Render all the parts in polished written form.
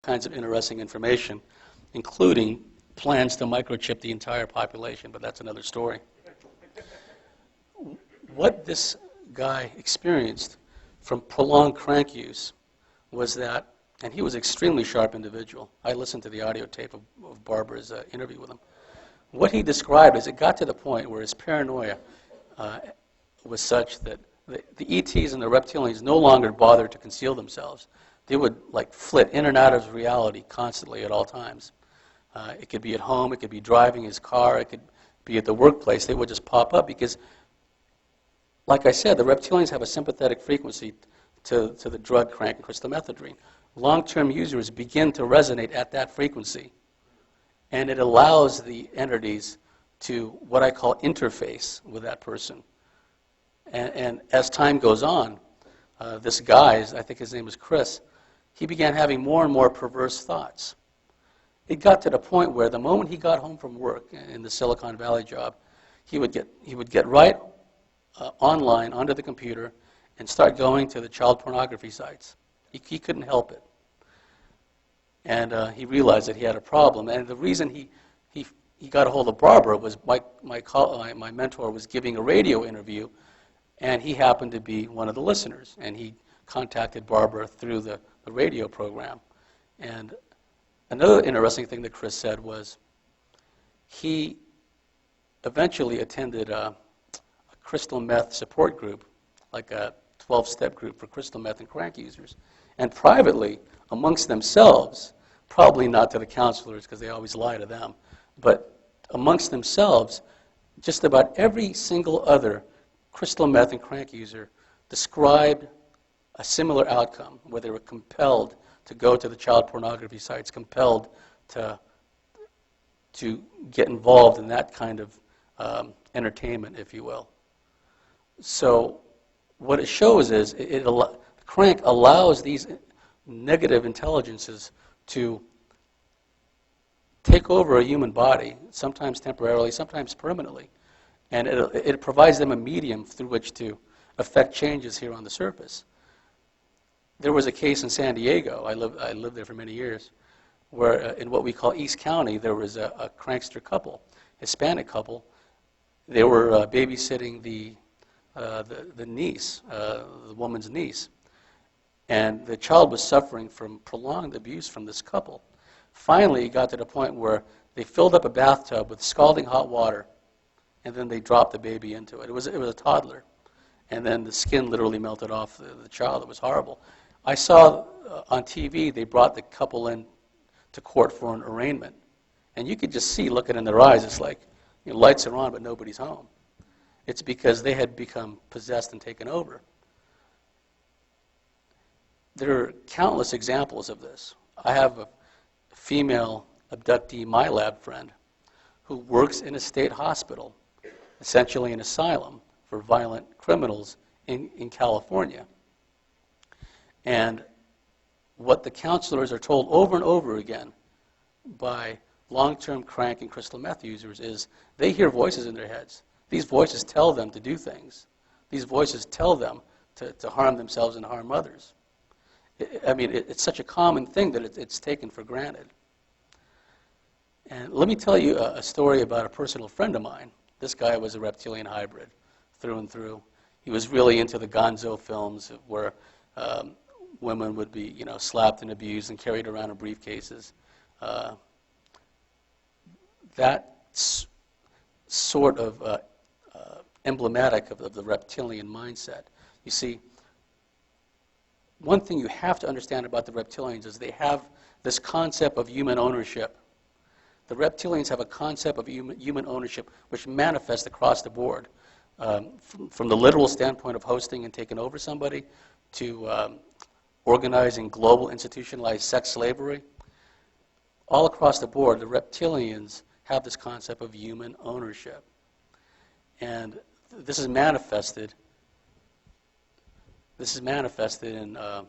kinds of interesting information, including plans to microchip the entire population, but that's another story. What this guy experienced from prolonged crank use was that, and he was an extremely sharp individual. I listened to the audio tape of Barbara's interview with him. What he described is it got to the point where his paranoia was such that the ETs and the reptilians no longer bothered to conceal themselves. They would like flit in and out of reality constantly at all times. It could be at home, it could be driving his car, it could be at the workplace. They would just pop up because, like I said, the reptilians have a sympathetic frequency to the drug crank and crystal methadone. Long-term users begin to resonate at that frequency, and it allows the entities to what I call interface with that person. And as time goes on, this guy, I think his name was Chris, he began having more and more perverse thoughts. It got to the point where the moment he got home from work in the Silicon Valley job, he would get right online onto the computer and start going to the child pornography sites. He couldn't help it. And he realized that he had a problem. And the reason he got a hold of Barbara was my mentor was giving a radio interview, and he happened to be one of the listeners. And he contacted Barbara through the radio program. And another interesting thing that Chris said was he eventually attended a crystal meth support group, like a 12-step group for crystal meth and crank users. And privately, amongst themselves, probably not to the counselors because they always lie to them, but amongst themselves, just about every single other crystal meth and crank user described a similar outcome, where they were compelled to go to the child pornography sites, compelled to get involved in that kind of entertainment, if you will. So what it shows is crank allows these negative intelligences to take over a human body, sometimes temporarily, sometimes permanently. And it provides them a medium through which to affect changes here on the surface. There was a case in San Diego, I lived there for many years, where in what we call East County, there was a crankster couple, Hispanic couple. They were babysitting the niece, the woman's niece. And the child was suffering from prolonged abuse from this couple. Finally, it got to the point where they filled up a bathtub with scalding hot water, and then they dropped the baby into it. It was a toddler. And then the skin literally melted off the child. It was horrible. I saw on TV they brought the couple in to court for an arraignment. And you could just see, looking in their eyes, it's like, lights are on, but nobody's home. It's because they had become possessed and taken over. There are countless examples of this. I have a female abductee MILABS friend who works in a state hospital, essentially an asylum for violent criminals in California. And what the counselors are told over and over again by long-term crank and crystal meth users is they hear voices in their heads. These voices tell them to do things. These voices tell them to harm themselves and harm others. It's such a common thing that it's taken for granted. And let me tell you a story about a personal friend of mine. This guy was a reptilian hybrid through and through. He was really into the gonzo films where women would be, slapped and abused and carried around in briefcases. That's sort of emblematic of the reptilian mindset. You see, one thing you have to understand about the reptilians is they have this concept of human ownership. The reptilians have a concept of human ownership which manifests across the board, from the literal standpoint of hosting and taking over somebody to organizing global institutionalized sex slavery. All across the board, the reptilians have this concept of human ownership. And this is manifested in a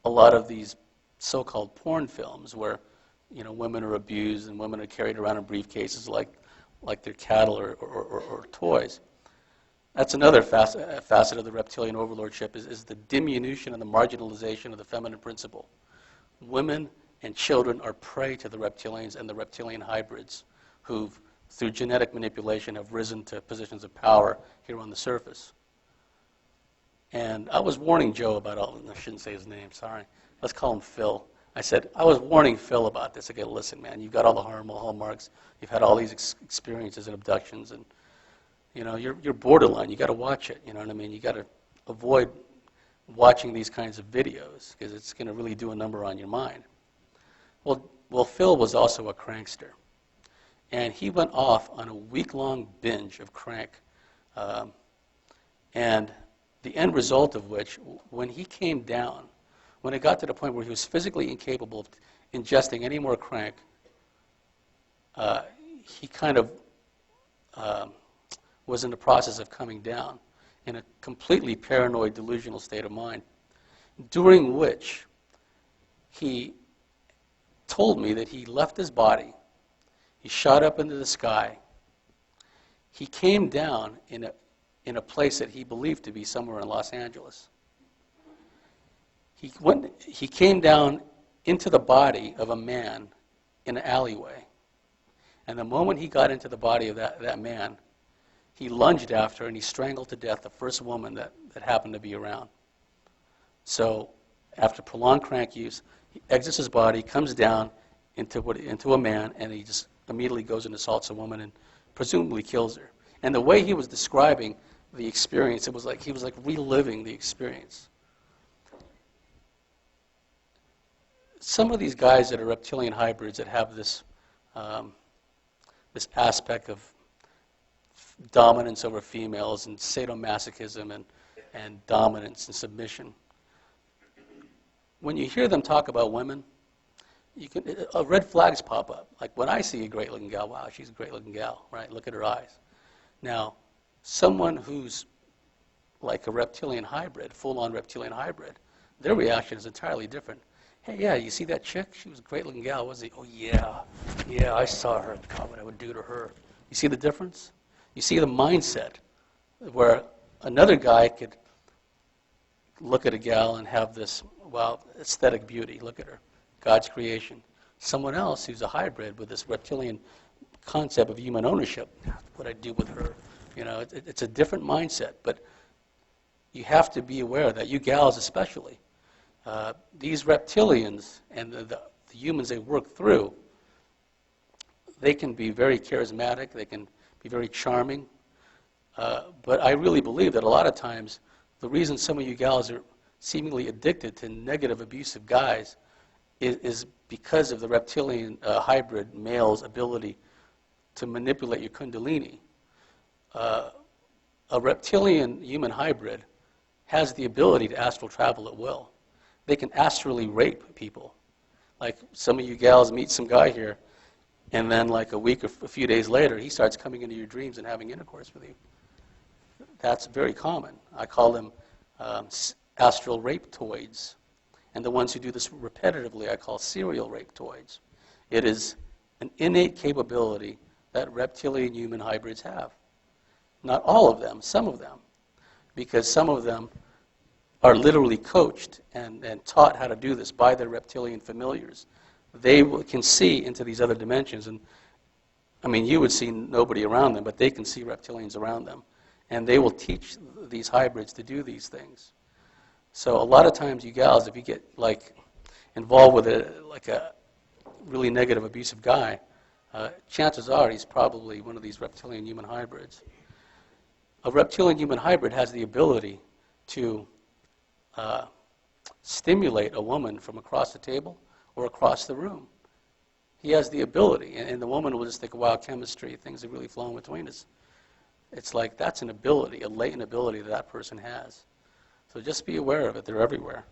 lot of these so-called porn films where women are abused and women are carried around in briefcases like they're cattle or toys. That's another facet of the reptilian overlordship is the diminution and the marginalization of the feminine principle. women and children are prey to the reptilians and the reptilian hybrids who've, through genetic manipulation, have risen to positions of power here on the surface. And I was warning Joe about all, I shouldn't say his name, sorry. Let's call him Phil. I said, I was warning Phil about this. I go, listen, man, you've got all the harmful hallmarks. You've had all these experiences and abductions, and you're borderline. You got to watch it. You know what I mean? You got to avoid watching these kinds of videos because it's going to really do a number on your mind. Well, Phil was also a crankster, and he went off on a week-long binge of crank, and the end result of which, when he came down, when it got to the point where he was physically incapable of ingesting any more crank, he kind of was in the process of coming down in a completely paranoid, delusional state of mind, during which he told me that he left his body, he shot up into the sky, he came down in a place that he believed to be somewhere in Los Angeles. He came down into the body of a man in an alleyway. And the moment he got into the body of that man, he lunged after and he strangled to death the first woman that happened to be around. So after prolonged crank use, he exits his body, comes down into a man, and he just immediately goes and assaults a woman and presumably kills her. And the way he was describing the experience, it was like he was like reliving the experience. Some of these guys that are reptilian hybrids that have this this aspect of dominance over females and sadomasochism and dominance and submission. When you hear them talk about women, red flags pop up. Like when I see a great-looking gal, wow, she's a great-looking gal, right? Look at her eyes. Now, someone who's like a reptilian hybrid, full-on reptilian hybrid, their reaction is entirely different. Hey, yeah, you see that chick? She was a great-looking gal, wasn't he? Oh, yeah, I saw her. God, what I would do to her. You see the difference? You see the mindset where another guy could look at a gal and have this, wow, aesthetic beauty. Look at her, God's creation. Someone else who's a hybrid with this reptilian concept of human ownership, what I do with her. It's a different mindset, but you have to be aware that you gals especially, these reptilians and the humans they work through, they can be very charismatic, they can be very charming, but I really believe that a lot of times the reason some of you gals are seemingly addicted to negative, abusive guys is because of the reptilian hybrid male's ability to manipulate your kundalini. A reptilian human hybrid has the ability to astral travel at will. They can astrally rape people. Like some of you gals meet some guy here, and then like a week or a few days later, he starts coming into your dreams and having intercourse with you. That's very common. I call them astral rapetoids. And the ones who do this repetitively, I call serial rapetoids. It is an innate capability that reptilian human hybrids have. Not all of them, some of them. Because some of them are literally coached and taught how to do this by their reptilian familiars. They can see into these other dimensions. And I mean, you would see nobody around them, but they can see reptilians around them. And they will teach these hybrids to do these things. So a lot of times you gals, if you get like involved with a really negative, abusive guy, chances are he's probably one of these reptilian human hybrids. A reptilian human hybrid has the ability to stimulate a woman from across the table or across the room. He has the ability, and the woman will just think, wow, chemistry, things are really flowing between us. It's like that's an ability, a latent ability that person has. So just be aware of it. They're everywhere.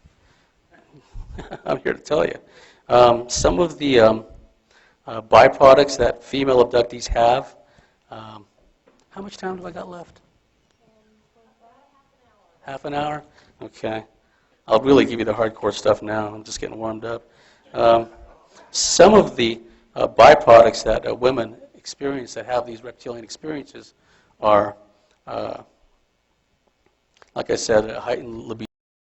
I'm here to tell you. Some of the byproducts that female abductees have. How much time do I got left? Half an hour? Okay. I'll really give you the hardcore stuff now. I'm just getting warmed up. Some of the byproducts that women experience that have these reptilian experiences are, like I said, a heightened libido.